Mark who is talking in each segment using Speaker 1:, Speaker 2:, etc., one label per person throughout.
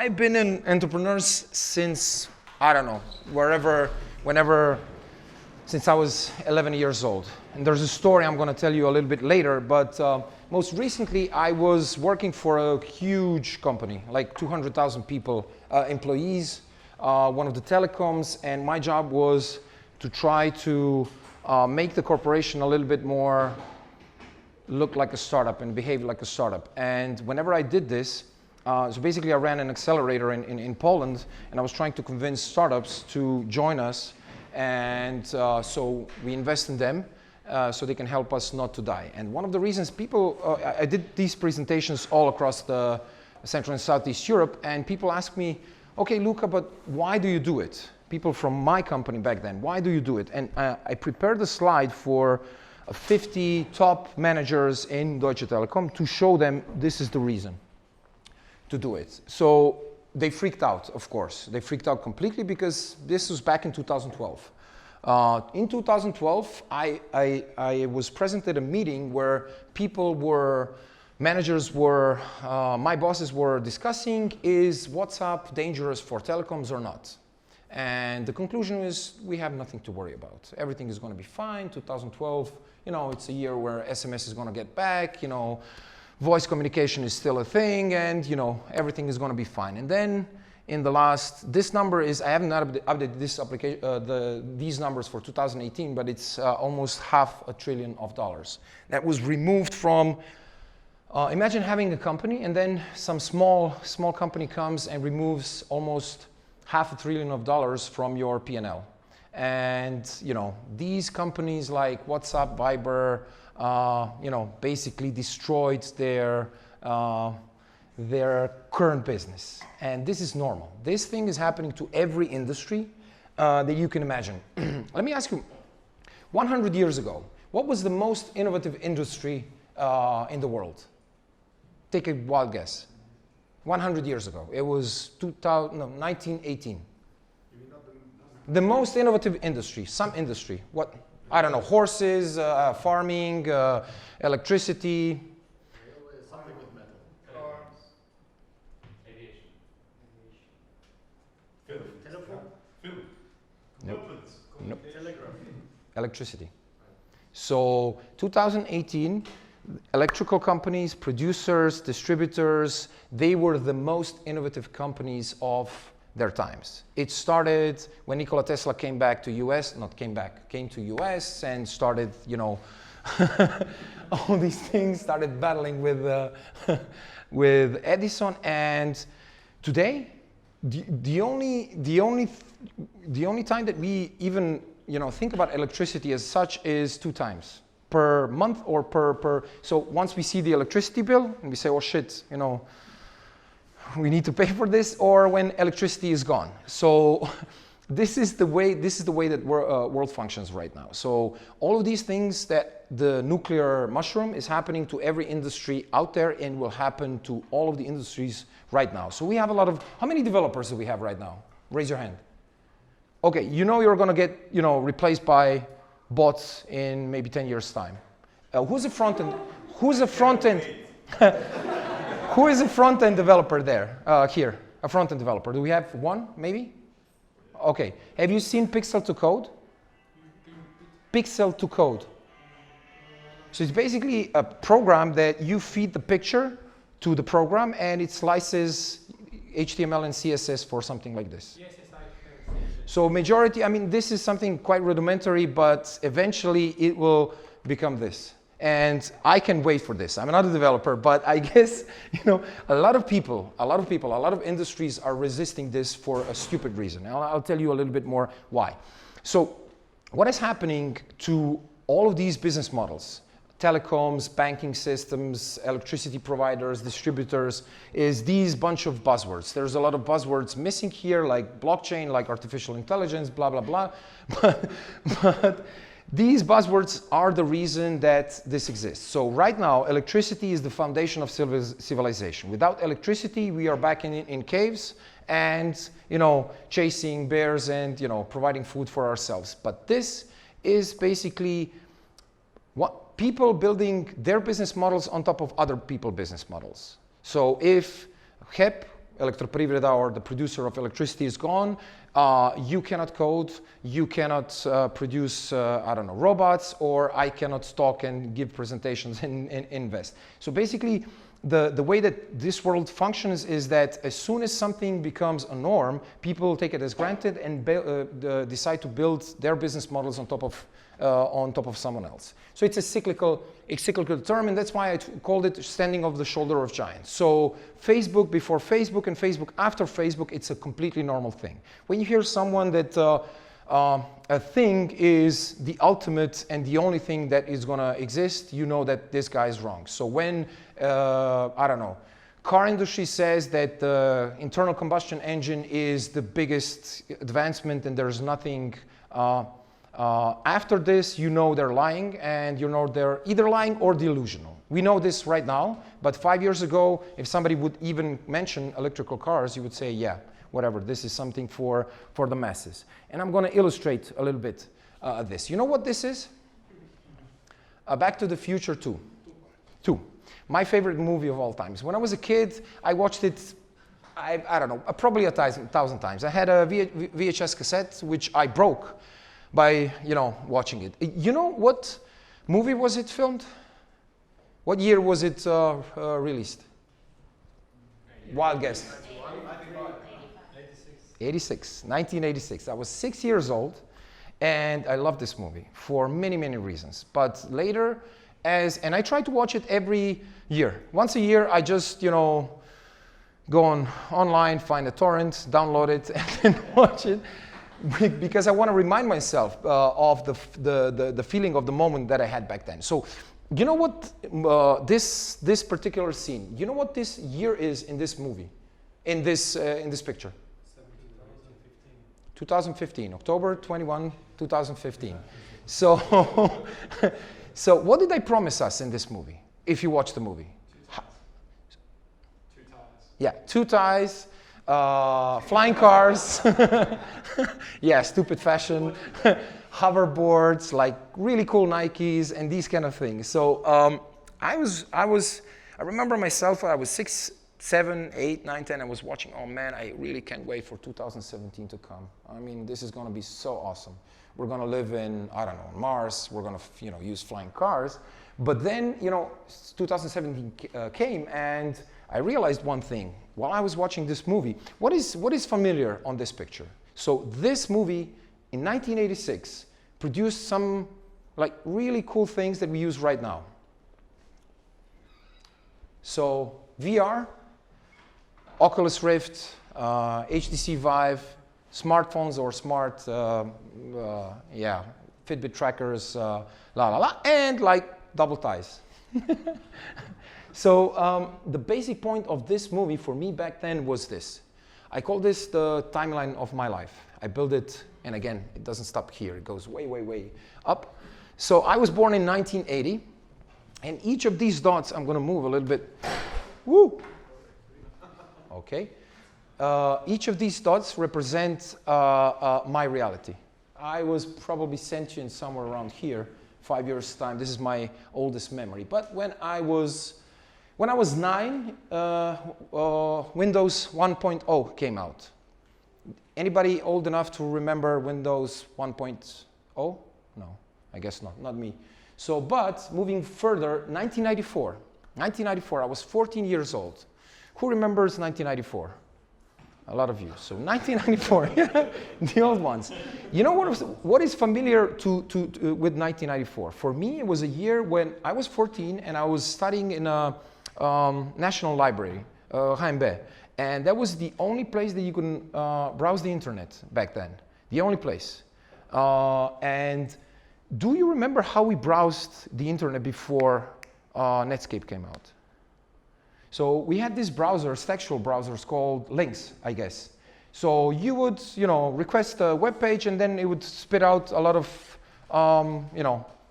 Speaker 1: I've been an entrepreneur since, I don't know, whenever, since I was 11 years old. And there's a story I'm going to tell you a little bit later, but most recently I was working for a huge company, like 200,000 people, employees, one of the telecoms, and my job was to try to make the corporation a little bit more look like a startup and behave like a startup. And whenever I did this, so basically I ran an accelerator in Poland, and I was trying to convince startups to join us, and so we invest in them so they can help us not to die. And one of the reasons people, I did these presentations all across the Central and Southeast Europe, and people ask me, okay, Luka, but why do you do it? People from my company back then, why do you do it? And I prepared a slide for 50 top managers in Deutsche Telekom to show them this is the reason to do it. So they freaked out, of course. They freaked out completely because this was back in 2012. In 2012, I was present at a meeting where managers were, my bosses were discussing, is WhatsApp dangerous for telecoms or not? And the conclusion is, we have nothing to worry about. Everything is going to be fine. 2012, it's a year where SMS is going to get back, voice communication is still a thing, and everything is going to be fine. And then in the last, this number is, I haven't updated this application, these numbers for 2018, but it's almost $500 billion. That was removed from, imagine having a company and then some small company comes and removes almost $500 billion from your P&L. And these companies like WhatsApp, Viber, basically destroyed their current business. And this is normal. This thing is happening to every industry that you can imagine. Let me ask you, 100 years ago, what was the most innovative industry in the world? Take a wild guess. 100 years ago. It was 1918. The most innovative industry, some industry. What? I don't know, horses, farming, electricity.
Speaker 2: Something with metal. Cars. Aviation. Film. Telephone. Film.
Speaker 1: Nope. Nope.
Speaker 2: Telegraph.
Speaker 1: Electricity. So 2018, electrical companies, producers, distributors, they were the most innovative companies of their times. It started when Nikola Tesla came to US and started, all these things, started battling with Edison. And today, the only time that we even, think about electricity as such is 2 times per month or per. So once we see the electricity bill and we say, oh shit, we need to pay for this, or when electricity is gone. So this is the way that world functions right now. So all of these things, that the nuclear mushroom is happening to every industry out there and will happen to all of the industries right now. So we have a lot of, how many developers do we have right now? Raise your hand. Okay, you're going to get replaced by bots in maybe 10 years time. Who's a front end? Who is a front-end developer there, here? A front-end developer. Do we have one, maybe? Okay. Have you seen Pixel to Code? Pixel to Code. So it's basically a program that you feed the picture to the program, and it slices HTML and CSS for something like this.
Speaker 2: Yes,
Speaker 1: So majority, this is something quite rudimentary, but eventually it will become this. And I can wait for this. I'm not a developer, but I guess, a lot of industries are resisting this for a stupid reason. I'll tell you a little bit more why. So what is happening to all of these business models, telecoms, banking systems, electricity providers, distributors, is these bunch of buzzwords. There's a lot of buzzwords missing here, like blockchain, like artificial intelligence, blah, blah, blah. But these buzzwords are the reason that this exists. So right now, electricity is the foundation of civilization. Without electricity, we are back in caves and, chasing bears and, providing food for ourselves. But this is basically what people building their business models on top of other people's business models. So if HEP, Elektroprivreda or the producer of electricity is gone. You cannot code, you cannot produce, I don't know, robots, or I cannot talk and give presentations and invest. So basically, the way that this world functions is that as soon as something becomes a norm, people take it as granted and decide to build their business models on top of someone else. So it's a cyclical term, and that's why I called it standing on the shoulder of giants. So Facebook before Facebook and Facebook after Facebook, it's a completely normal thing. When you hear someone that a thing is the ultimate and the only thing that is going to exist, you know that this guy is wrong. So when, I don't know, car industry says that the internal combustion engine is the biggest advancement and there's nothing after this, you know they're lying, and you know they're either lying or delusional. We know this right now, but 5 years ago, if somebody would even mention electrical cars, you would say, yeah, whatever, this is something for the masses. And I'm going to illustrate a little bit this. You know what this is? Back to the Future 2. My favorite movie of all times. When I was a kid, I watched it, I don't know, probably 1,000 times. I had a VHS cassette, which I broke by, watching it. You know what movie was it filmed? What year was it released? Wild guess. 1986. I was 6 years old, and I love this movie for many, many reasons. But later, and I try to watch it every year. Once a year, I just, go online, find a torrent, download it, and then watch it, because I want to remind myself of the feeling of the moment that I had back then. So, you know what this particular scene? You know what this year is in this movie, in this picture? 2015, October 21, 2015. So, so what did I promise us in this movie, if you watch the movie?
Speaker 2: Two ties.
Speaker 1: Yeah, 2 ties, flying cars, yeah, stupid fashion, hoverboards, like really cool Nikes and these kind of things. So I remember myself, I was 6, 7, 8, 9, 10, I was watching, oh man, I really can't wait for 2017 to come. I mean, this is going to be so awesome. We're going to live in, I don't know, Mars. We're going to, use flying cars. But then, 2017 came, and I realized one thing. While I was watching this movie, what is familiar on this picture? So this movie, in 1986, produced some, really cool things that we use right now. So VR, Oculus Rift, HTC Vive, smartphones or smart, Fitbit trackers, and double ties. So the basic point of this movie for me back then was this. I call this the timeline of my life. I built it, and again, it doesn't stop here. It goes way, way, way up. So I was born in 1980, and each of these dots, I'm going to move a little bit. Woo! Okay. Each of these dots represent my reality. I was probably sentient somewhere around here, 5 years' time. This is my oldest memory. But when I was 9, Windows 1.0 came out. Anybody old enough to remember Windows 1.0? No, I guess not me. So, but moving further, 1994, I was 14 years old. Who remembers 1994? A lot of you. So 1994, the old ones. You know what is familiar with 1994? For me, it was a year when I was 14 and I was studying in a national library, HMB. And that was the only place that you could browse the internet back then. The only place. And do you remember how we browsed the internet before Netscape came out? So we had these browsers, textual browsers called links, I guess. So you would, request a web page, and then it would spit out a lot of,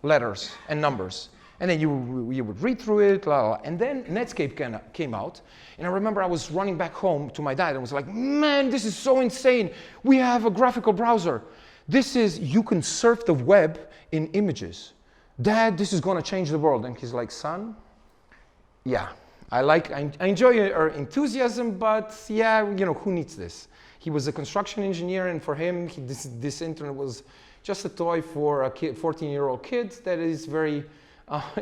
Speaker 1: letters and numbers. And then you would read through it, and then Netscape came out. And I remember I was running back home to my dad and was like, man, this is so insane. We have a graphical browser. You can surf the web in images. Dad, this is going to change the world. And he's like, son, yeah. I enjoy her enthusiasm, but yeah, who needs this? He was a construction engineer, and for him, this internet was just a toy for a 14-year-old kid that is very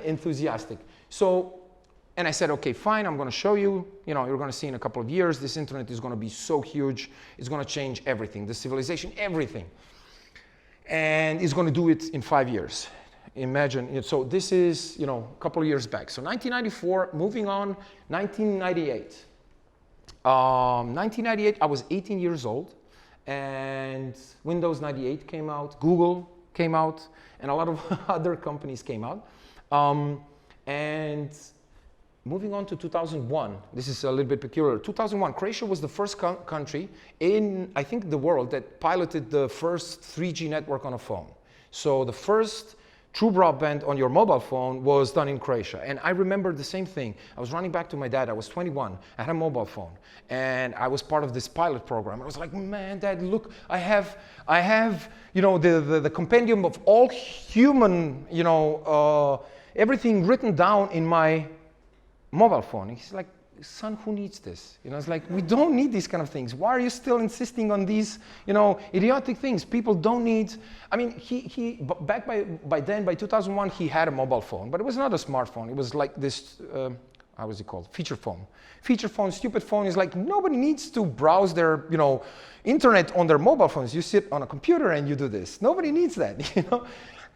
Speaker 1: enthusiastic. So, and I said, okay, fine, I'm going to show you. You're going to see in a couple of years, this internet is going to be so huge. It's going to change everything, the civilization, everything. And it's going to do it in 5 years. Imagine. So this is, a couple of years back. So 1994, moving on, 1998. 1998, I was 18 years old. And Windows 98 came out, Google came out, and a lot of other companies came out. And moving on to 2001, this is a little bit peculiar. 2001, Croatia was the first country in, I think, the world that piloted the first 3G network on a phone. So the first true broadband on your mobile phone was done in Croatia. And I remember the same thing. I was running back to my dad. I was 21. I had a mobile phone. And I was part of this pilot program. I was like, man, Dad, look, I have the compendium of all human, everything written down in my mobile phone. He's like, son, who needs this? It's like, we don't need these kind of things. Why are you still insisting on these, idiotic things? People don't need. I mean, he back by then, by 2001, he had a mobile phone, but it was not a smartphone. It was like this, how was it called? Feature phone. Feature phone, stupid phone is like, nobody needs to browse their, internet on their mobile phones. You sit on a computer and you do this. Nobody needs that,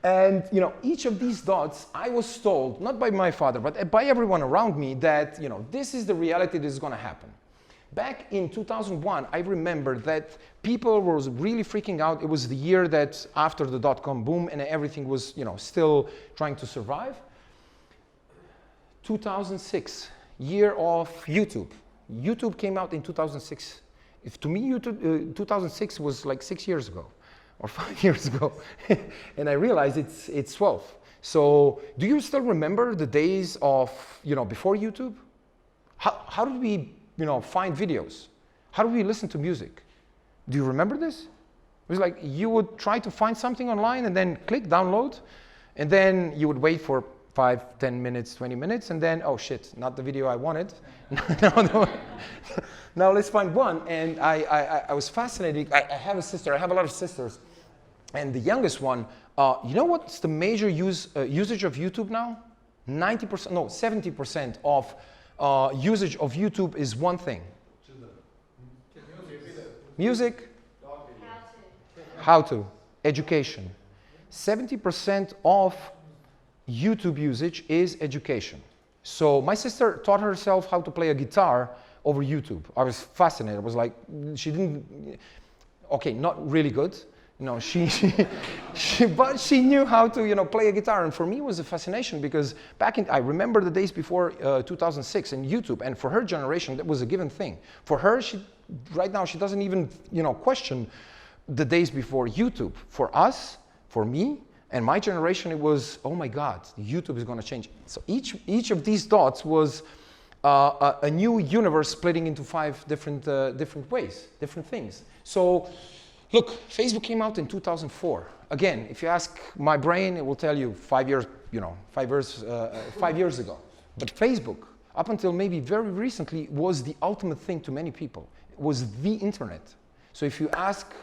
Speaker 1: And each of these dots, I was told, not by my father, but by everyone around me, that this is the reality that is going to happen. Back in 2001, I remember that people were really freaking out. It was the year that after the dot-com boom and everything was still trying to survive. 2006, year of YouTube. YouTube came out in 2006. To me, 2006 was like 6 years ago. Or 5 years ago, and I realized it's 12. So do you still remember the days of, before YouTube? How did we, find videos? How did we listen to music? Do you remember this? It was like you would try to find something online and then click download, and then you would wait for 5, 10 minutes, 20 minutes, and then, oh shit, not the video I wanted. Now let's find one. And I was fascinated. I have a sister, I have a lot of sisters. And the youngest one, you know what's the major usage of YouTube now? 90%, no, 70% of usage of YouTube is one thing. Music, how to, education. 70% of YouTube usage is education. So my sister taught herself how to play a guitar over YouTube. I was fascinated. I was like, she didn't, okay, not really good. But she knew how to, play a guitar. And for me, it was a fascination because I remember the days before 2006 and YouTube. And for her generation, that was a given thing. For her, right now, she doesn't even, question the days before YouTube. For us, for me, and my generation, it was, oh my God, YouTube is going to change. So each of these dots was a new universe splitting into 5 different ways, different things. So look, Facebook came out in 2004. Again, if you ask my brain, it will tell you 5 years, 5 years ago. But Facebook, up until maybe very recently, was the ultimate thing to many people. It was the internet. So if you ask,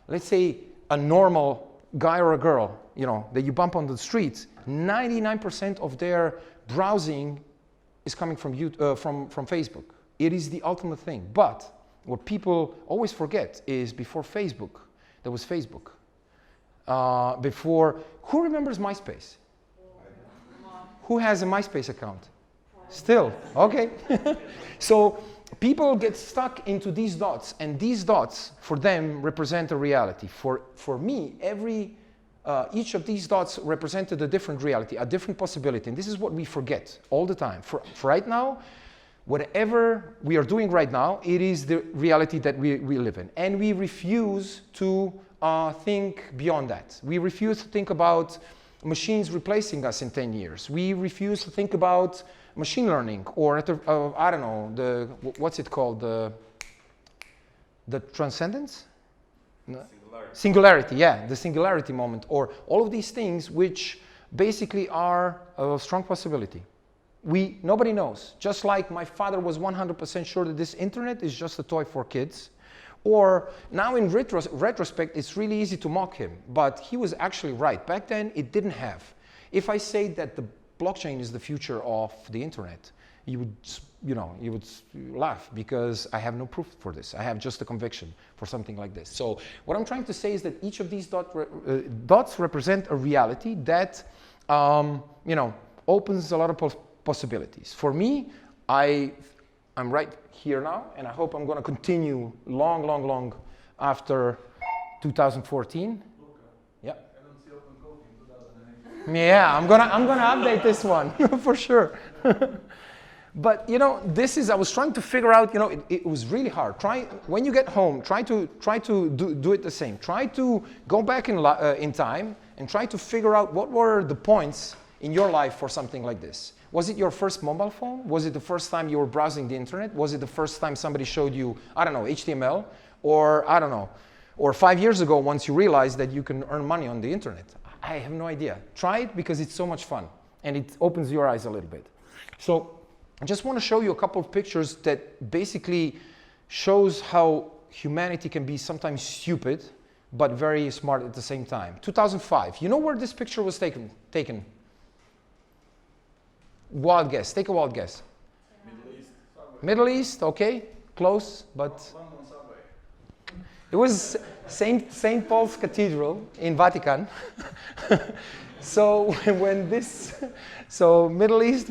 Speaker 1: let's say, a normal guy or a girl, that you bump on the street, 99% of their browsing is coming from Facebook. It is the ultimate thing. But what people always forget is before Facebook, there was Facebook. Who remembers MySpace? Who has a MySpace account? Still, okay. So people get stuck into these dots, and these dots, for them, represent a reality. For me, each of these dots represented a different reality, a different possibility, and this is what we forget all the time. For right now, whatever we are doing right now, it is the reality that we live in. And we refuse to think beyond that. We refuse to think about machines replacing us in 10 years. We refuse to think about machine learning or, I don't know, what's it called? The transcendence? Singularity, yeah, the singularity moment. Or all of these things which basically are a strong possibility. Nobody knows. Just like my father was 100% sure that this internet is just a toy for kids. Or now in retrospect, it's really easy to mock him. But he was actually right. Back then, it didn't have. If I say that the blockchain is the future of the internet, you would laugh because I have no proof for this. I have just a conviction for something like this. So what I'm trying to say is that each of these dots represent a reality that, opens a lot of possibilities. For me, I'm right here now, and I hope I'm going to continue long after 2014.
Speaker 2: Luka,
Speaker 1: Yeah.
Speaker 2: I don't see OpenCoffee in 2008.
Speaker 1: Yeah, I'm gonna update this one for sure. But I was trying to figure out. It was really hard. When you get home, try to do it the same. Try to go back in time and try to figure out what were the points in your life for something like this. Was it your first mobile phone? Was it the first time you were browsing the internet? Was it the first time somebody showed you, HTML? Or 5 years ago, once you realized that you can earn money on the internet? I have no idea. Try it because it's so much fun and it opens your eyes a little bit. So I just want to show you a couple of pictures that basically shows how humanity can be sometimes stupid, but very smart at the same time. 2005. You know where this picture was taken? Wild guess. Take a wild guess.
Speaker 2: Middle East. Subway.
Speaker 1: Middle East, okay. Close, but
Speaker 2: London subway.
Speaker 1: it was St. Paul's Cathedral in Vatican. So Middle East,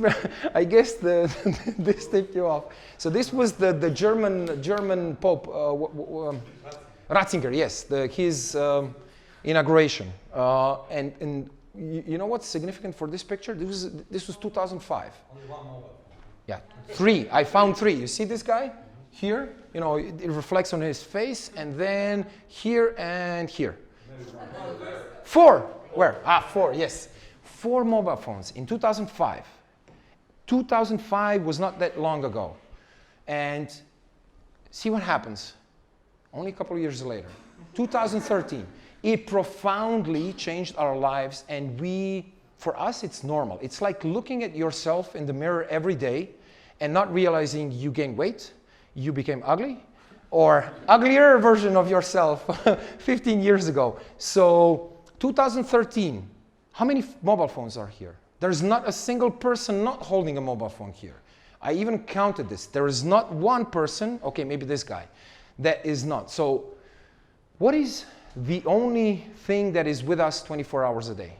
Speaker 1: I guess this tipped you off. So this was the German Pope, Ratzinger, yes, his inauguration. And you know what's significant for this picture? This was 2005.
Speaker 2: Only one mobile phone.
Speaker 1: Yeah, 3. I found 3. You see this guy here? It reflects on his face, and then here and here. 4. Where? 4. Yes, 4 mobile phones in 2005. 2005 was not that long ago, and see what happens. Only a couple of years later, 2013. It profoundly changed our lives, and for us, it's normal. It's like looking at yourself in the mirror every day and not realizing you gained weight, you became ugly, or uglier version of yourself 15 years ago. So 2013, how many mobile phones are here? There's not a single person not holding a mobile phone here. I even counted this. There is not one person, okay, maybe this guy, that is not. So what is the only thing that is with us 24 hours a day?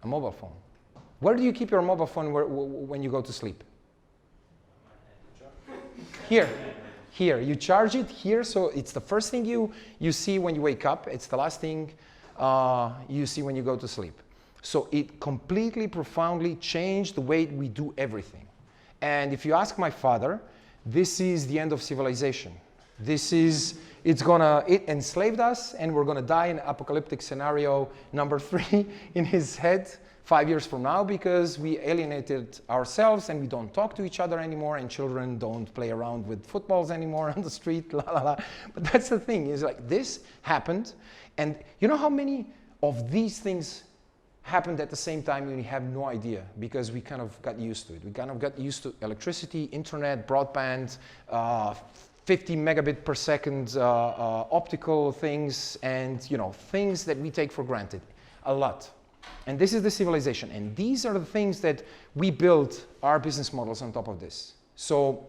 Speaker 1: A mobile phone. Where do you keep your mobile phone when you go to sleep? Here. You charge it here, so it's the first thing you see when you wake up. It's the last thing you see when you go to sleep. So it completely, profoundly changed the way we do everything. And if you ask my father, this is the end of civilization. It enslaved us, and we're gonna die in apocalyptic scenario number 3 in his head 5 years from now, because we alienated ourselves and we don't talk to each other anymore, and children don't play around with footballs anymore on the street, la la la. But that's the thing, is like this happened, and you know how many of these things happened at the same time? We have no idea, because we kind of got used to it. We kind of got used to electricity, internet, broadband, 50 megabit per second optical things, and things that we take for granted a lot. And this is the civilization, and these are the things that we build our business models on top of this. So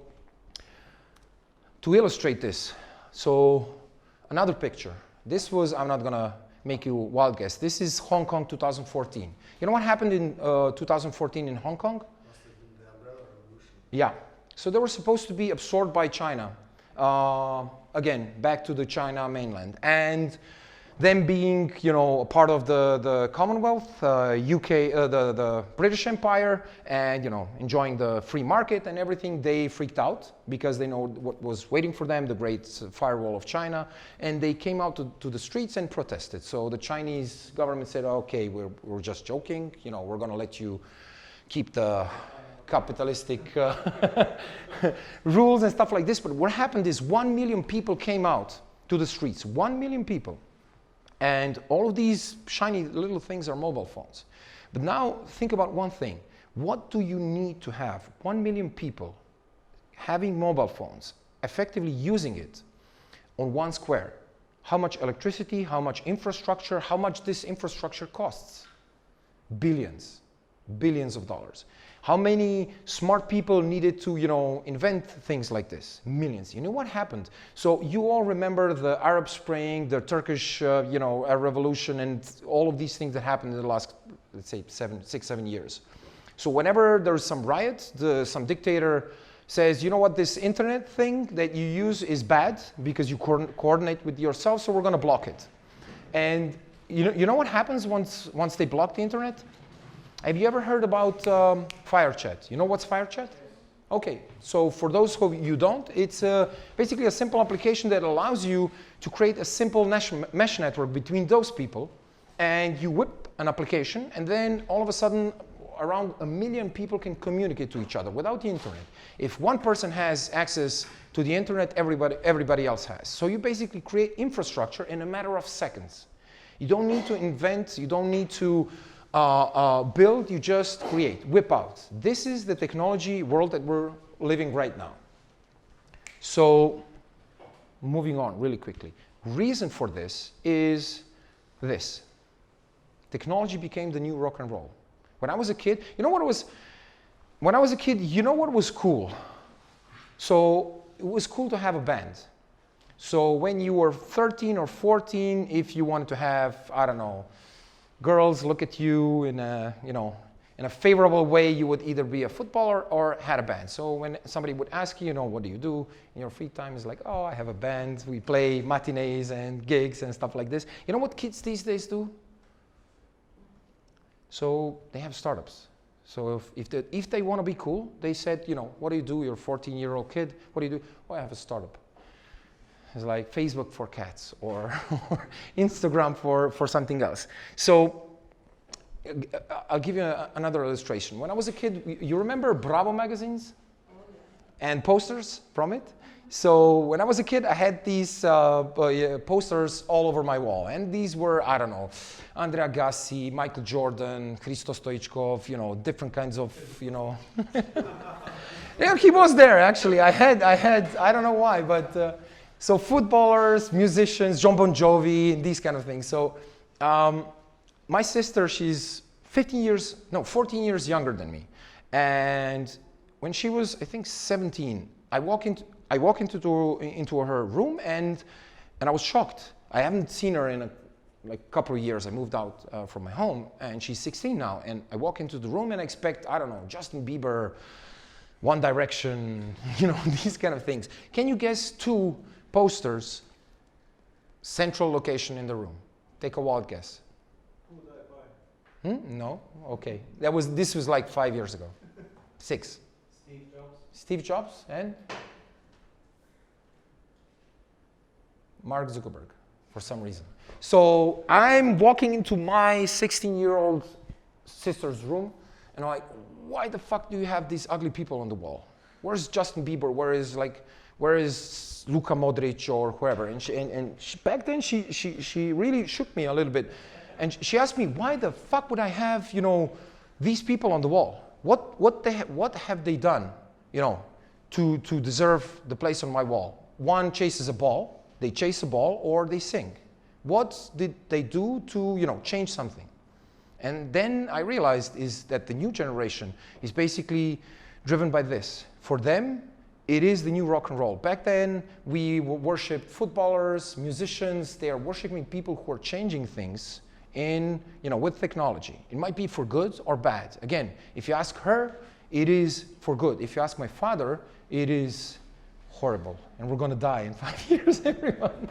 Speaker 1: to illustrate this, so another picture. This was, I'm not gonna make you wild guess. This is Hong Kong 2014. You know what happened in 2014 in Hong Kong?
Speaker 2: Must have been the umbrella revolution.
Speaker 1: Yeah. So they were supposed to be absorbed by China. Again, back to the China mainland. And them being, a part of the Commonwealth, UK, the British Empire, and, enjoying the free market and everything, they freaked out because they know what was waiting for them, the great firewall of China, and they came out to the streets and protested. So the Chinese government said, okay, we're just joking, we're going to let you keep the capitalistic rules and stuff like this. But what happened is 1 million people came out to the streets, 1 million people. And all of these shiny little things are mobile phones. But now think about one thing. What do you need to have 1 million people having mobile phones, effectively using it on one square? How much electricity, how much infrastructure, how much this infrastructure costs? Billions, billions of dollars. How many smart people needed to, invent things like this? Millions. You know what happened? So you all remember the Arab Spring, the Turkish, revolution, and all of these things that happened in the last, let's say, 7 years. So whenever there's some riot, some dictator says, you know what, this internet thing that you use is bad because you coordinate with yourself, so we're going to block it. And you know what happens once they block the internet? Have you ever heard about fire chat? You know what's fire chat? Okay, so for those who you don't, it's basically a simple application that allows you to create a simple mesh network between those people, and you whip an application, and then all of a sudden, around 1 million people can communicate to each other without the internet. If one person has access to the internet, everybody else has. So you basically create infrastructure in a matter of seconds. You don't need to invent, you don't need to build, you just create, whip out. This is the technology world that we're living right now. So moving on really quickly. Reason for this is this. Technology became the new rock and roll. When I was a kid, you know what was cool? So it was cool to have a band. So when you were 13 or 14, if you wanted to have, I don't know, girls look at you in a favorable way, you would either be a footballer or had a band. So when somebody would ask you, what do you do in your free time? It's like, oh, I have a band. We play matinees and gigs and stuff like this. You know what kids these days do? So they have startups. So if they want to be cool, they said, what do you do? You're a 14-year-old kid. What do you do? Oh, I have a startup. It's like Facebook for cats or Instagram for something else. So I'll give you another illustration. When I was a kid, you remember Bravo magazines and posters from it? So when I was a kid, I had these posters all over my wall. And these were, I don't know, Andrea Gassi, Michael Jordan, Hristo Stoichkov, different kinds of, Yeah, he was there, actually. I had, I don't know why, but so footballers, musicians, John Bon Jovi, these kind of things. So my sister, she's 14 years younger than me. And when she was, I think, 17, I walk into her room and I was shocked. I haven't seen her in a couple of years. I moved out from my home and she's 16 now. And I walk into the room and I expect, I don't know, Justin Bieber, One Direction, these kind of things. Can you guess 2 posters, central location in the room? Take a wild guess.
Speaker 2: Who would I buy?
Speaker 1: No? Okay. This was like 5 years ago. 6.
Speaker 2: Steve Jobs.
Speaker 1: Steve Jobs and Mark Zuckerberg, for some reason. So I'm walking into my 16-year-old sister's room, and I'm like, why the fuck do you have these ugly people on the wall? Where's Justin Bieber? Where is Luka Modric or whoever? And she, back then, she really shook me a little bit. And she asked me, why the fuck would I have, these people on the wall? What have they done, to deserve the place on my wall? One chases a ball. They chase a ball or they sing. What did they do to, change something? And then I realized is that the new generation is basically driven by this. For them, it is the new rock and roll. Back then, we worshipped footballers, musicians. They are worshiping people who are changing things with technology. It might be for good or bad. Again, if you ask her, it is for good. If you ask my father, it is horrible, and we're going to die in 5 years, everyone.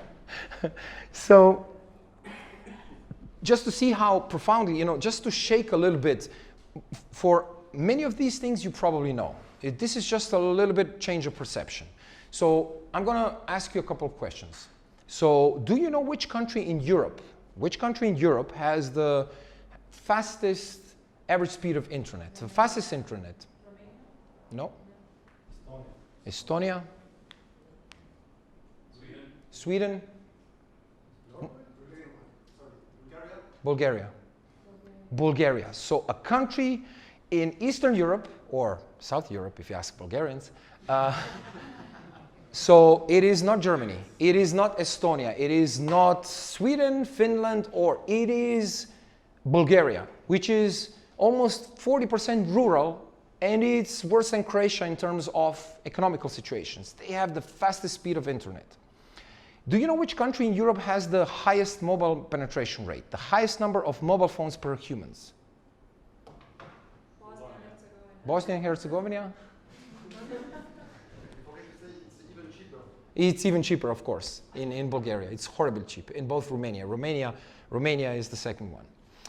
Speaker 1: So just to see how profoundly, just to shake a little bit, for many of these things you probably know. This is just a little bit change of perception. So I'm going to ask you a couple of questions. So do you know which country in Europe has the fastest average speed of internet? The fastest internet? No. Estonia? Sweden? Bulgaria? Bulgaria. So a country in Eastern Europe, or South Europe if you ask Bulgarians. So it is not Germany, it is not Estonia, it is not Sweden, Finland, or it is Bulgaria, which is almost 40% rural, and it's worse than Croatia in terms of economical situations. They have the fastest speed of internet. Do you know which country in Europe has the highest mobile penetration rate, the highest number of mobile phones per humans? Bosnia and Herzegovina? It's even cheaper, of course, in Bulgaria. It's horribly cheap. In both Romania is the second one.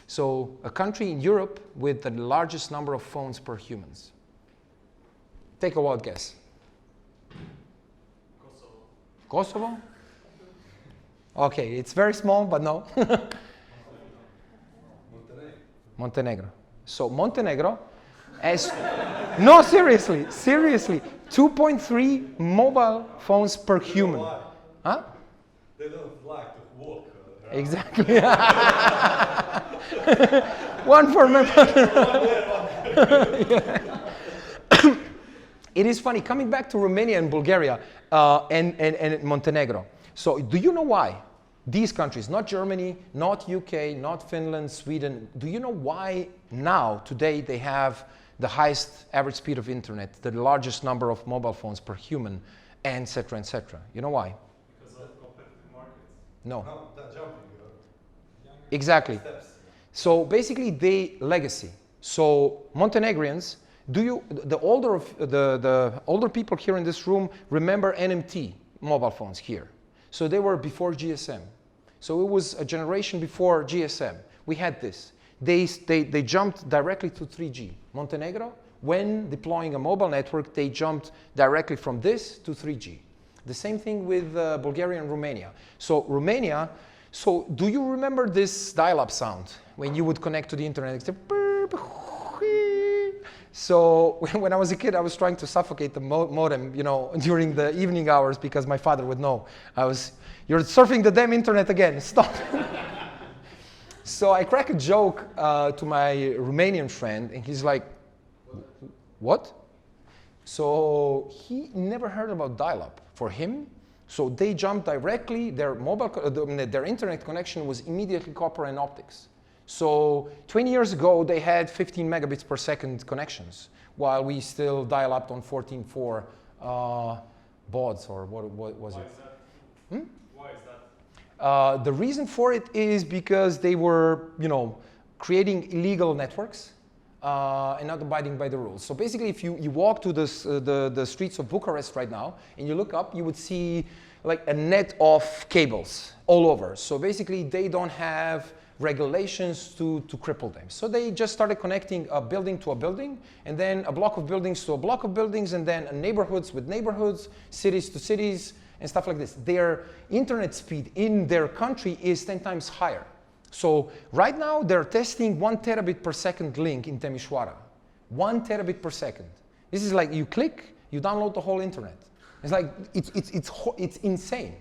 Speaker 1: So a country in Europe with the largest number of phones per humans. Take a wild guess. Kosovo? Okay, it's very small, but no. Montenegro. So Montenegro has, no, seriously, 2.3 mobile phones per human. Huh?
Speaker 2: They don't like to walk around.
Speaker 1: Exactly. One for member. It is funny, coming back to Romania and Bulgaria and Montenegro. So do you know why these countries, not Germany, not UK, not Finland, Sweden, do you know why now, today, they have the highest average speed of internet, the largest number of mobile phones per human, et cetera, et cetera? You know why?
Speaker 2: Because of competitive markets.
Speaker 1: No.
Speaker 2: No, they're jumping.
Speaker 1: Exactly.
Speaker 2: Steps.
Speaker 1: So basically, they legacy. So Montenegrins, the older people here in this room remember NMT mobile phones here. So they were before GSM. So it was a generation before GSM. We had this. They jumped directly to 3G. Montenegro, when deploying a mobile network, they jumped directly from this to 3G. The same thing with Bulgaria and Romania. So Romania, so do you remember this dial-up sound when you would connect to the internet? It's a burp. So when I was a kid, I was trying to suffocate the modem, during the evening hours because my father would know. You're surfing the damn internet again, stop. So I crack a joke to my Romanian friend, and he's like, what? So he never heard about dial-up. For him, so they jumped directly, their internet connection was immediately copper and optics. So 20 years ago, they had 15 megabits per second connections, while we still dial up on 14.4 bauds, or what was it?
Speaker 2: Why is that?
Speaker 1: The reason for it is because they were, creating illegal networks and not abiding by the rules. So basically, if you walk to the streets of Bucharest right now and you look up, you would see like a net of cables all over. So basically, they don't have regulations to cripple them. So they just started connecting a building to a building, and then a block of buildings to a block of buildings, and then neighborhoods with neighborhoods, cities to cities, and stuff like this. Their internet speed in their country is 10 times higher. So right now they're testing 1 terabit per second link in Timișoara. 1 terabit per second. This is like you click, you download the whole internet. It's like, it's insane.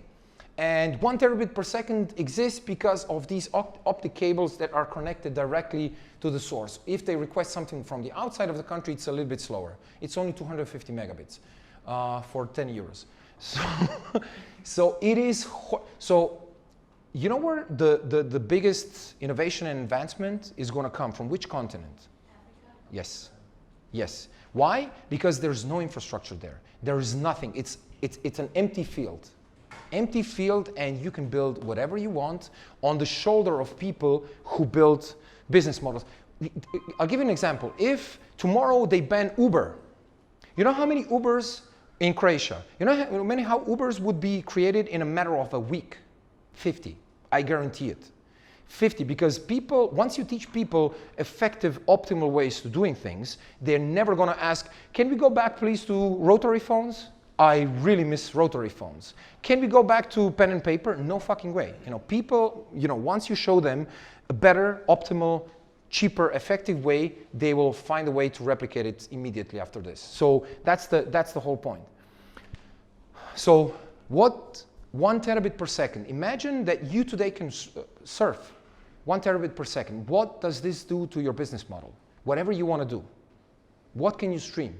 Speaker 1: And 1 terabit per second exists because of these optic cables that are connected directly to the source. If they request something from the outside of the country, it's a little bit slower. It's only 250 megabits for 10 euros. So it is, so you know where the biggest innovation and advancement is going to come from? Which continent? Africa. Yes. Why? Because there's no infrastructure there. There is nothing. It's an empty field. Empty field, and you can build whatever you want on the shoulder of people who build business models. I'll give you an example. If tomorrow they ban Uber, you know how many Ubers in Croatia? You know how Ubers would be created in a matter of a week? 50. I guarantee it. 50, because people, once you teach people effective, optimal ways to doing things, they're never going to ask, can we go back please to rotary phones? I really miss rotary phones. Can we go back to pen and paper? No fucking way. People, once you show them a better, optimal, cheaper, effective way, they will find a way to replicate it immediately after this. So that's the whole point. So what 1 terabit per second? Imagine that you today can surf 1 terabit per second. What does this do to your business model? Whatever you want to do. What can you stream?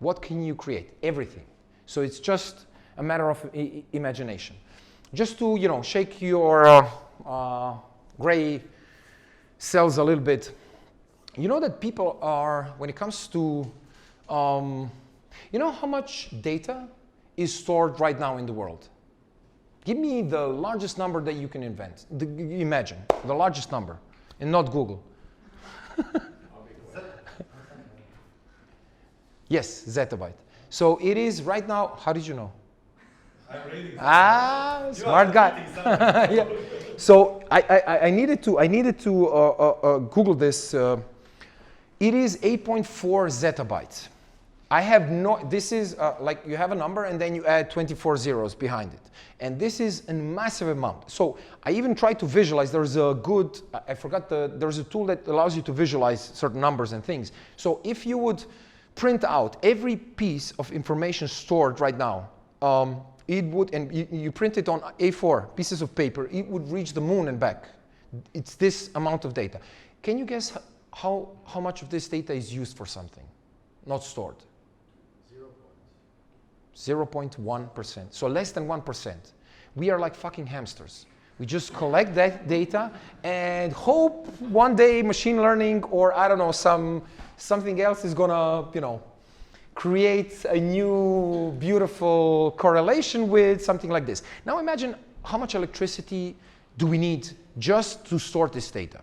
Speaker 1: What can you create? Everything. So it's just a matter of imagination. Just to, shake your gray cells a little bit. You know that people are, when it comes to, you know how much data is stored right now in the world? Give me the largest number that you can imagine, the largest number, and not Google. Yes, zettabyte. So it is right now, how did you know?
Speaker 2: I'm reading.
Speaker 1: Smart guy. Yeah. So I needed to Google this. It is 8.4 zettabytes. I have this is like you have a number and then you add 24 zeros behind it. And this is a massive amount. So I even tried to visualize. There's a good, I forgot there's a tool that allows you to visualize certain numbers and things. So if you would print out every piece of information stored right now, it would, and you print it on A4 pieces of paper, it would reach the moon and back. It's this amount of data. Can you guess how much of this data is used for something, not stored? 0.1%. So less than 1%. We are like fucking hamsters. We just collect that data and hope one day machine learning or I don't know, something else is gonna, create a new beautiful correlation with something like this. Now imagine how much electricity do we need just to store this data?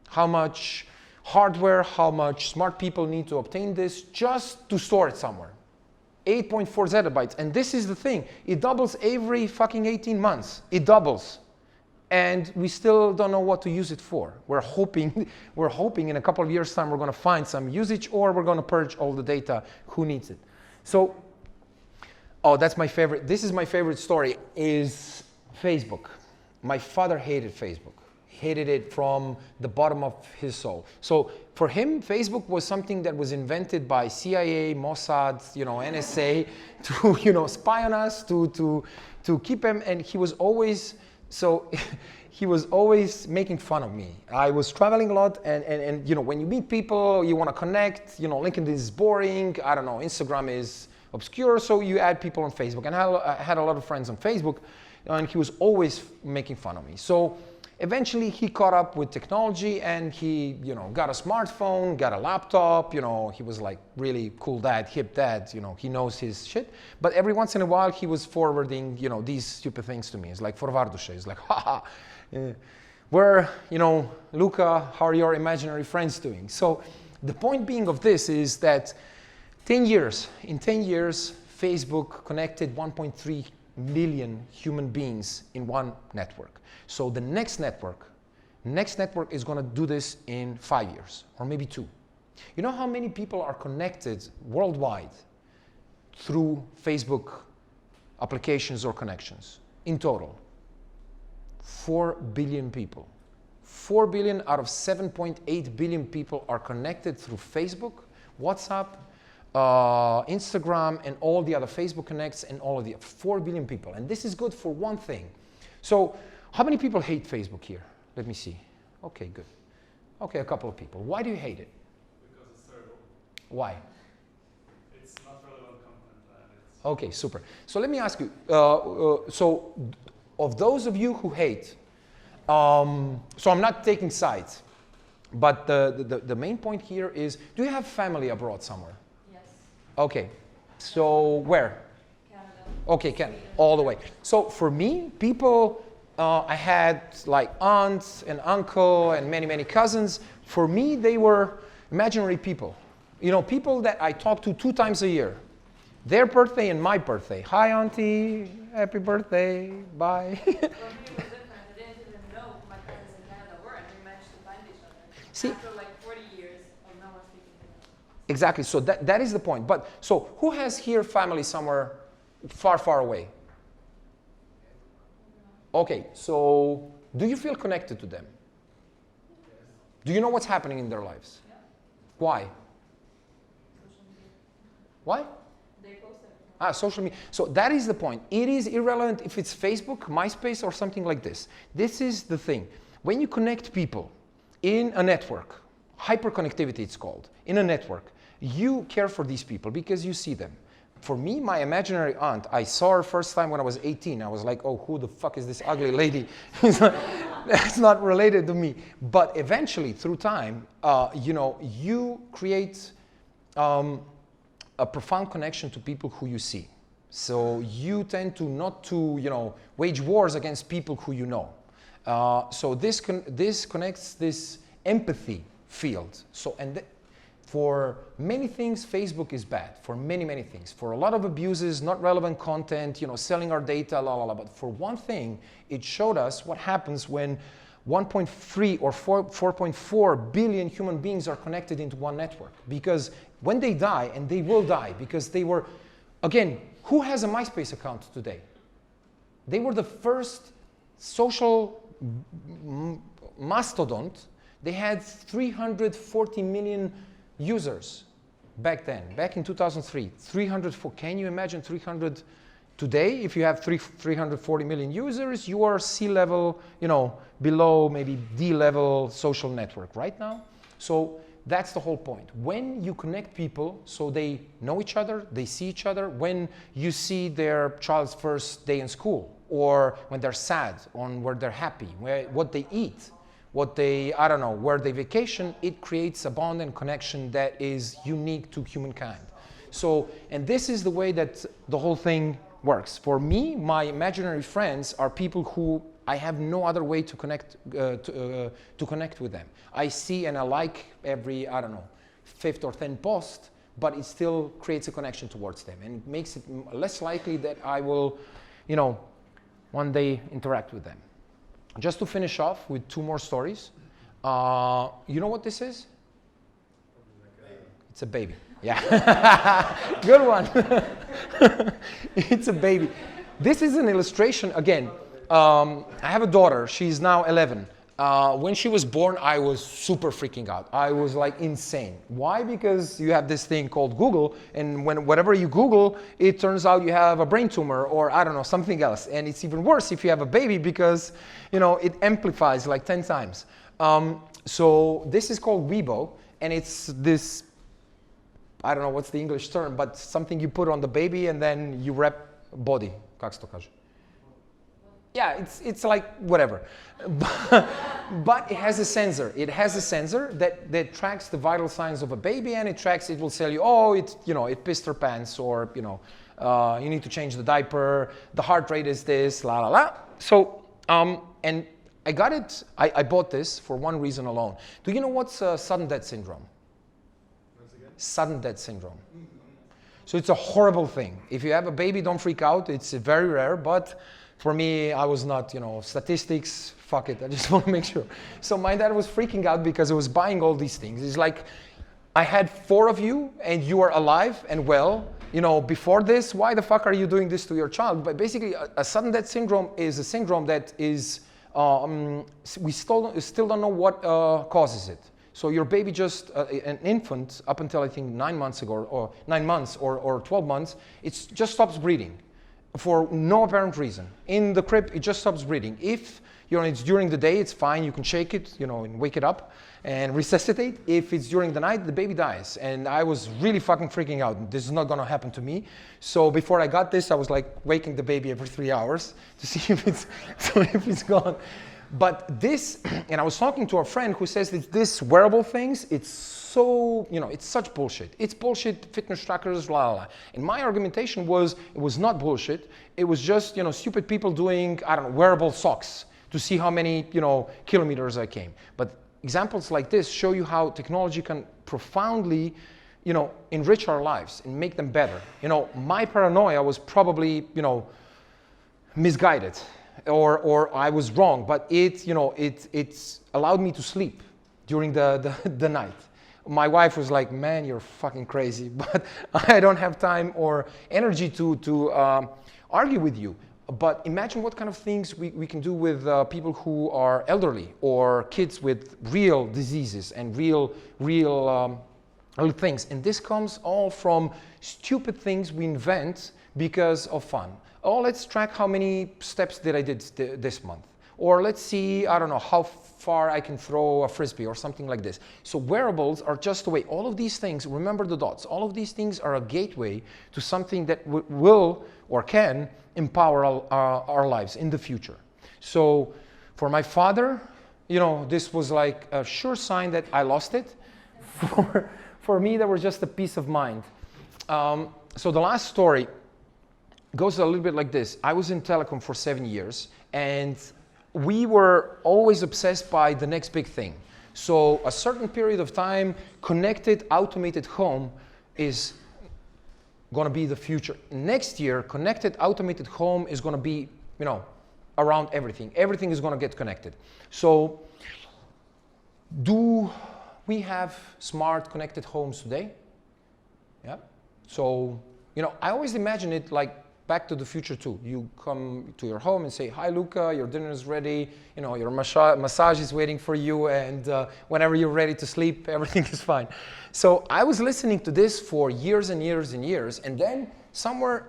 Speaker 1: How much hardware, how much smart people need to obtain this just to store it somewhere? 8.4 zettabytes. And this is the thing. It doubles every fucking 18 months. It doubles. And we still don't know what to use it for. We're hoping in a couple of years' time we're going to find some usage or we're going to purge all the data. Who needs it? So, that's my favorite. This is my favorite story is Facebook. My father hated Facebook. Hated it from the bottom of his soul. So for him, Facebook was something that was invented by CIA, Mossad, NSA to spy on us, to keep him, and he was always he was always making fun of me. I was traveling a lot, and when you meet people, you want to connect. LinkedIn is boring. I don't know. Instagram is obscure, so you add people on Facebook. And I had a lot of friends on Facebook, and he was always making fun of me. So eventually, he caught up with technology, and he, got a smartphone, got a laptop. He was like really cool dad, hip dad. He knows his shit. But every once in a while, he was forwarding, these stupid things to me. It's like forwarduše. It's like, haha. Where, Luka, how are your imaginary friends doing? So the point being of this is that in 10 years, Facebook connected 1.3 million human beings in one network. So the next network is going to do this in 5 years or maybe 2. You know how many people are connected worldwide through Facebook applications or connections in total? 4 billion people. 4 billion out of 7.8 billion people are connected through Facebook, WhatsApp, Instagram, and all the other Facebook connects and all of the 4 billion people. And this is good for one thing. So how many people hate Facebook here? Let me see. Okay, good. Okay, a couple of people. Why do you hate it?
Speaker 2: Because it's terrible.
Speaker 1: Why?
Speaker 2: It's not relevant content.
Speaker 1: Okay, super. So let me ask you, so of those of you who hate, so I'm not taking sides, but the main point here is, do you have family abroad somewhere?
Speaker 3: Yes.
Speaker 1: Okay, so where?
Speaker 3: Canada.
Speaker 1: Okay, Canada, all the way. So for me, people, I had like aunts and uncle and many, many cousins. For me, they were imaginary people. People that I talk to 2 times a year. Their birthday and my birthday. Hi, auntie. Happy birthday. Bye.
Speaker 3: For me, it was different. I didn't even know who my cousins in Canada were, and we managed to find each other.
Speaker 1: See,
Speaker 3: after like 40 years of no one speaking to them.
Speaker 1: exactly. So that is the point. But so who has here family somewhere far, far away? Okay. So do you feel connected to them? Do you know what's happening in their lives?
Speaker 3: Yeah.
Speaker 1: Why?
Speaker 3: Social media.
Speaker 1: Why?
Speaker 3: They post everything.
Speaker 1: Social media. So that is the point. It is irrelevant if it's Facebook, MySpace, or something like this. This is the thing. when you connect people in a network, hyperconnectivity it's called, in a network, you care for these people because you see them. For me, my imaginary aunt, I saw her first time when I was 18. I was like, oh, who the fuck is this ugly lady? That's not related to me. But eventually, through time, you create a profound connection to people who you see. So you tend to not to, wage wars against people who you know. So this connects this empathy field. So for many things, Facebook is bad. For many, many things. For a lot of abuses, not relevant content, selling our data, la la la. But for one thing, it showed us what happens when 1.3 or 4.4 billion human beings are connected into one network. Because when they die, and they will die, because they were, again, who has a MySpace account today? They were the first social mastodont. They had 340 million users back then, back in 2003. 304. Can you imagine 300 today? If you have 340 million users, you are C-level, below maybe D-level social network right now. So that's the whole point. When you connect people so they know each other, they see each other, when you see their child's first day in school, or when they're sad, on where they're happy, what they eat, where they vacation, it creates a bond and connection that is unique to humankind. So, and this is the way that the whole thing works. For me, my imaginary friends are people who I have no other way to connect with them. I see and I like every, 5th or 10th post, but it still creates a connection towards them and it makes it less likely that I will, one day interact with them. Just to finish off with 2 more stories. You know what this is? It's a baby. Yeah. Good one. It's a baby. This is an illustration, again. I have a daughter. She's now 11. When she was born, I was super freaking out. I was like insane. Why? Because you have this thing called Google, and whatever you Google, it turns out you have a brain tumor or something else. And it's even worse if you have a baby because, it amplifies like 10 times. So this is called Weibo, and it's this, I don't know what's the English term, but something you put on the baby and then you wrap body. Kako se to kaže? Yeah, it's like whatever. But it has a sensor. It has a sensor that tracks the vital signs of a baby, and it will tell you, oh, it pissed her pants, or, you need to change the diaper, the heart rate is this, la la la. So, and I got it, I bought this for one reason alone. Do you know what's sudden death syndrome?
Speaker 2: Once again?
Speaker 1: Sudden death syndrome. So it's a horrible thing. If you have a baby, don't freak out. It's very rare, but for me, I was not, statistics, fuck it, I just want to make sure. So my dad was freaking out because he was buying all these things. He's like, I had 4 of you and you are alive and well, before this, why the fuck are you doing this to your child? But basically, a sudden death syndrome is a syndrome that is, we still don't know what causes it. So your baby just, an infant, up until I think 9 months ago, or 9 months or 12 months, it just stops breathing. For no apparent reason. In the crib, it just stops breathing. If it's during the day, it's fine. You can shake it, and wake it up and resuscitate. If it's during the night, the baby dies. And I was really fucking freaking out. This is not gonna happen to me. So before I got this, I was like waking the baby every 3 hours to see if it's gone. But this, and I was talking to a friend who says that this wearable things, it's so, it's such bullshit. It's bullshit, fitness trackers, la la la. And my argumentation was, it was not bullshit. It was just, stupid people doing, wearable socks to see how many, kilometers I came. But examples like this show you how technology can profoundly, enrich our lives and make them better. My paranoia was probably, misguided. Or I was wrong, but it's allowed me to sleep during the night. My wife was like, man, you're fucking crazy, but I don't have time or energy to argue with you. But imagine what kind of things we can do with people who are elderly or kids with real diseases and real things. And this comes all from stupid things we invent because of fun. Oh, let's track how many steps did I did this month. Or let's see, I don't know, how far I can throw a frisbee or something like this. So wearables are just a way. All of these things, remember the dots, all of these things are a gateway to something that will or can empower our lives in the future. So for my father, you know, this was like a sure sign that I lost it. For me, that was just a peace of mind. So the last story goes a little bit like this. I was in telecom for 7 years, and we were always obsessed by the next big thing. So a certain period of time, connected, automated home is going to be the future. Next year, connected, automated home is going to be, you know, around everything. Everything is going to get connected. So do we have smart, connected homes today? Yeah. So, you know, I always imagine it like Back to the Future too. You come to your home and say, "Hi, Luka, your dinner is ready. You know, your massage is waiting for you, and whenever you're ready to sleep, everything is fine." So I was listening to this for years and years and years, and then somewhere,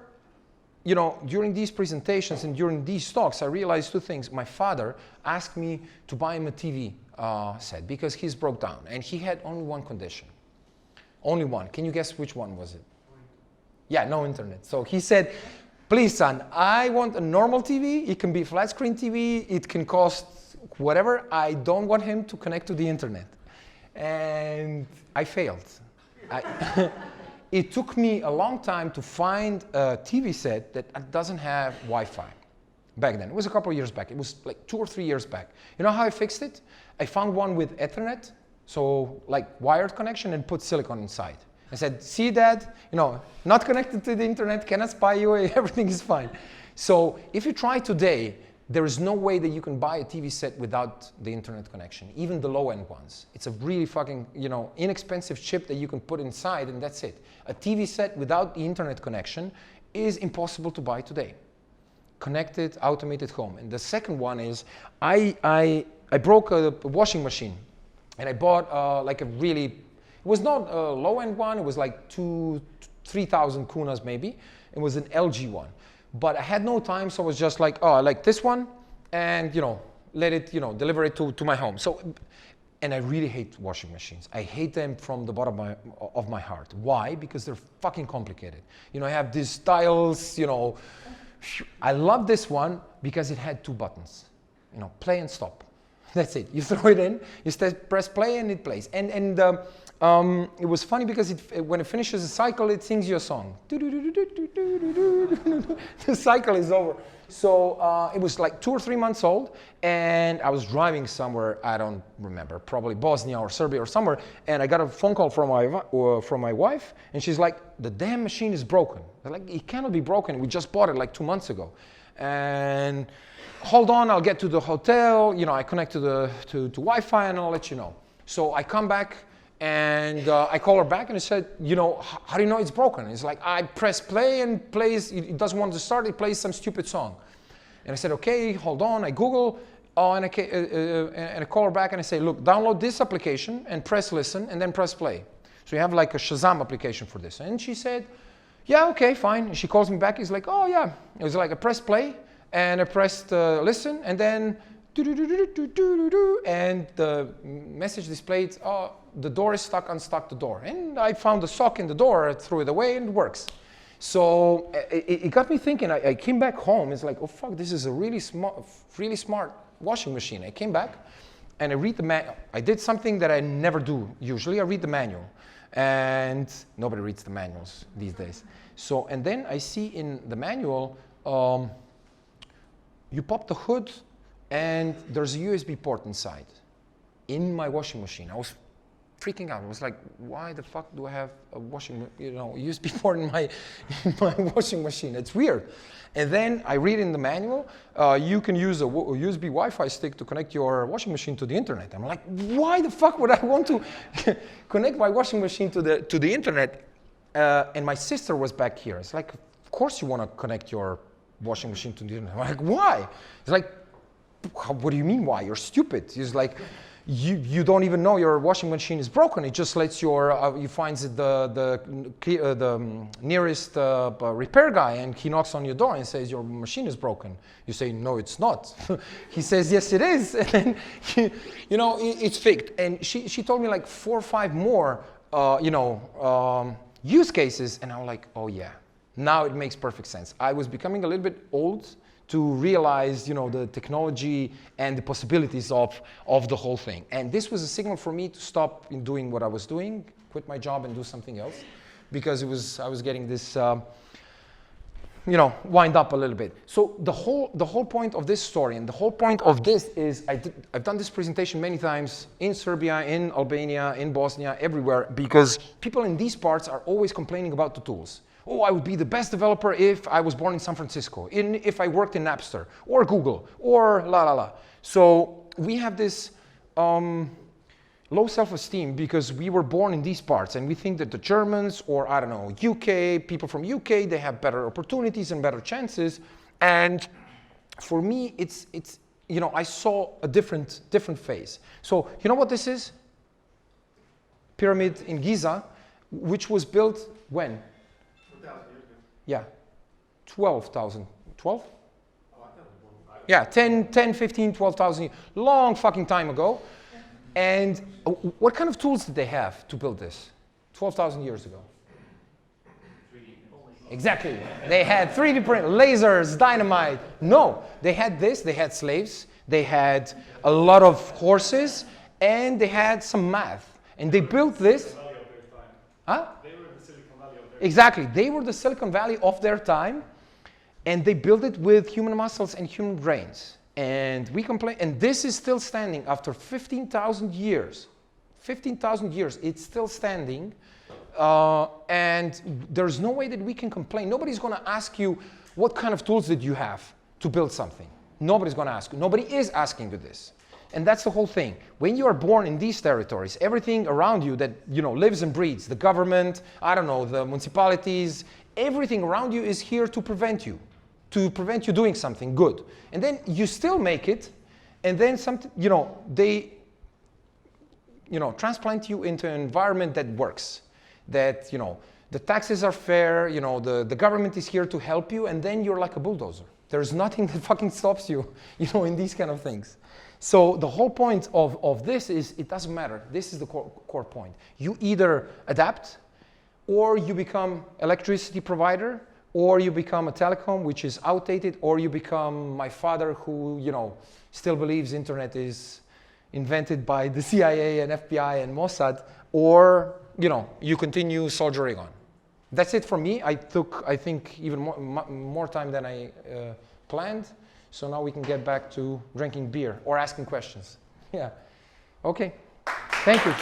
Speaker 1: you know, during these presentations and during these talks, I realized two things. My father asked me to buy him a TV set because he's broke down, and he had only one condition. Only one. Can you guess which one was it? Yeah, no internet. So he said, "Please, son, I want a normal TV. It can be flat screen TV. It can cost whatever. I don't want him to connect to the internet." And I failed. It took me a long time to find a TV set that doesn't have Wi-Fi. Back then, it was a couple of years back. It was like 2 or 3 years back. You know how I fixed it? I found one with Ethernet, so like wired connection, and put silicone inside. I said, "See, Dad, you know, not connected to the internet, cannot spy you, everything is fine." So if you try today, there is no way that you can buy a TV set without the internet connection, even the low-end ones. It's a really fucking, you know, inexpensive chip that you can put inside, and that's it. A TV set without the internet connection is impossible to buy today. Connected, automated home. And the second one is, I broke a washing machine, and I bought like a really, it was not a low-end one, it was like 3,000 kunas maybe. It was an LG one. But I had no time, so I was just like, "Oh, I like this one," and, you know, let it, you know, deliver it to my home. So, and I really hate washing machines. I hate them from the bottom of my heart. Why? Because they're fucking complicated. You know, I have these styles, you know. I love this one because it had 2 buttons. You know, play and stop. That's it. You throw it in, you press play, and it plays. And it was funny because when it finishes a cycle, it sings you a song. The cycle is over. So it was like 2 or 3 months old, and I was driving somewhere, I don't remember, probably Bosnia or Serbia or somewhere, and I got a phone call from my wife, and she's like, "The damn machine is broken." I was like, "It cannot be broken. We just bought it like 2 months ago." And hold on, I'll get to the hotel. You know, I connect to Wi-Fi, and I'll let you know. So I come back. And I call her back and I said, "You know, how do you know it's broken?" It's like, I press play and plays, it doesn't want to start, it plays some stupid song. And I said, "Okay, hold on." I Google, and I call her back and I say, "Look, download this application and press listen and then press play." So you have like a Shazam application for this. And she said, "Yeah, okay, fine." And she calls me back, it's like, "Oh yeah." It was like I pressed play and I pressed listen, and then and the message displayed, "Oh, the door is stuck, unstuck the door." And I found a sock in the door, I threw it away, and it works. So it got me thinking. I came back home, it's like, oh fuck, this is a really smart washing machine. I came back and I read the manual. I did something that I never do usually. I read the manual, and nobody reads the manuals these days. So, and then I see in the manual, you pop the hood, and there's a USB port inside in my washing machine. I was freaking out. I was like, "Why the fuck do I have a USB port in my washing machine? It's weird." And then I read in the manual, you can use a USB Wi-Fi stick to connect your washing machine to the internet. I'm like, why the fuck would I want to connect my washing machine to the internet? And my sister was back here. It's like, of course you want to connect your washing machine to the internet. I'm like, why? It's like, what do you mean why? You're stupid. He's like, you don't even know your washing machine is broken. It just lets you finds the nearest repair guy, and he knocks on your door and says your machine is broken. You say no, it's not. He says yes, it is, and then it's fixed. And she told me like 4 or 5 more use cases, and I'm like, oh yeah, now it makes perfect sense. I was becoming a little bit old to realize, the technology and the possibilities of the whole thing. And this was a signal for me to stop in doing what I was doing, quit my job and do something else, because I was getting this, wind up a little bit. So the whole point of this story and the whole point of this is I've done this presentation many times in Serbia, in Albania, in Bosnia, everywhere, because people in these parts are always complaining about the tools. Oh, I would be the best developer if I was born in San Francisco, if I worked in Napster, or Google, or la la la. So we have this low self-esteem because we were born in these parts, and we think that the Germans, or I don't know, UK, people from UK, they have better opportunities and better chances. And for me, it's I saw a different phase. So you know what this is? Pyramid in Giza, which was built when? Yeah, 12,000. 12? Yeah, 10, 15, 12,000 years. Long fucking time ago. And what kind of tools did they have to build this? 12,000 years ago. 3D. Exactly. They had 3D print, lasers, dynamite. No, they had this. They had slaves. They had a lot of horses. And they had some math. And they built this. Huh? Exactly. They were the Silicon Valley of their time, and they built it with human muscles and human brains. And we complain, and this is still standing after 15,000 years. 15,000 years, it's still standing, and there's no way that we can complain. Nobody's going to ask you, what kind of tools did you have to build something? Nobody's going to ask you. Nobody is asking you this. And that's the whole thing. When you are born in these territories, everything around you that lives and breathes, the government, I don't know, the municipalities, everything around you is here to prevent you doing something good. And then you still make it, and then they transplant you into an environment that works, that the taxes are fair, the government is here to help you, and then you're like a bulldozer. There's nothing that fucking stops you, in these kind of things. So the whole point of this is, it doesn't matter. This is the core point. You either adapt, or you become electricity provider, or you become a telecom, which is outdated, or you become my father, who still believes internet is invented by the CIA and FBI and Mossad, or you continue soldiering on. That's it for me. I think, even more time than I planned. So now we can get back to drinking beer or asking questions. Yeah. Okay. Thank you.